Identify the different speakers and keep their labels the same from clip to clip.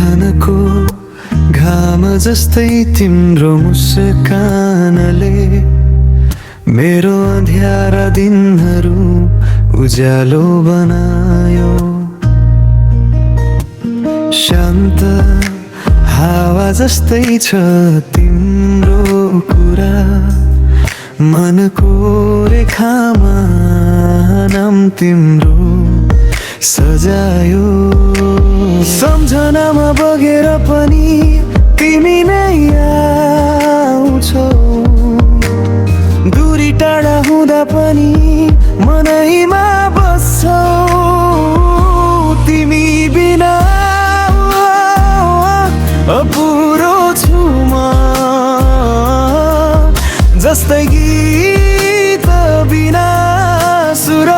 Speaker 1: बिहानको घाम जस्तै तिम्रो मुस्कानले मेरो अँध्यारा दिनहरू उज्यालो बनायो। शान्त हावा जस्तै छ तिम्रो कुरा, मनको रेखामा नाम तिम्रो सजायो। सम्झनामा बगेर पनि तिमी नै आउँछौ, दूरी टाढा हुँदा पनि मनैमा बस्छौ। तिमी बिना अपुरो छु म, जस्तै गीत बिना सुर।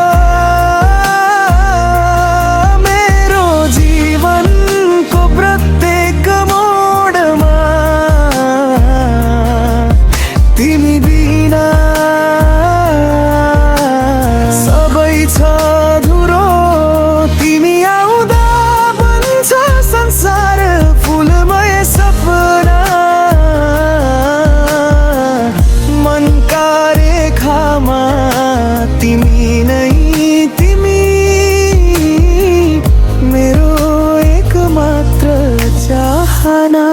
Speaker 1: मेरो जीवनको प्रत्येक मोडमा तिमी बिना सबै छ धुरो। तिमी आउँदा बन्छ संसार फुलमय सपना, मनका रेखामा तिमी नै तिमी, मेरो एकमात्र चाहना।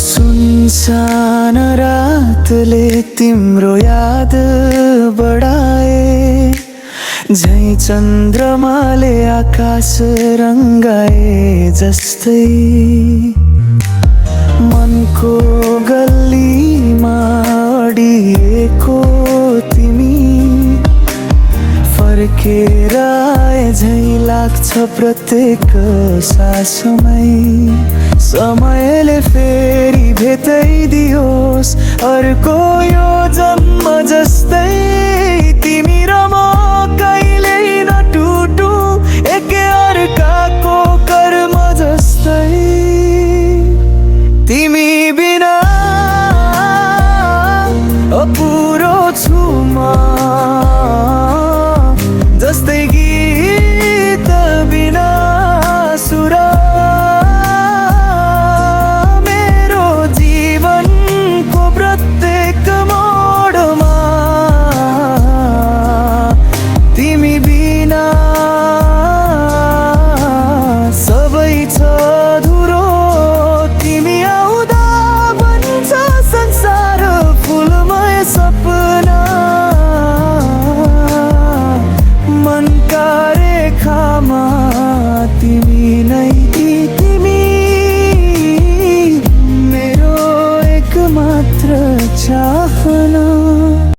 Speaker 1: सुनसान रातले तिम्रो याद बढाए, झै चन्द्रमाले आकाश रङ्गाए जस्तै। मनको गल्लीमा अडिएको तिमी फर्केर आए झै लाग्छ प्रत्येक सासमै। समयले फेरि भेटाइदियोस् अर्को यो जन्म जस्तै।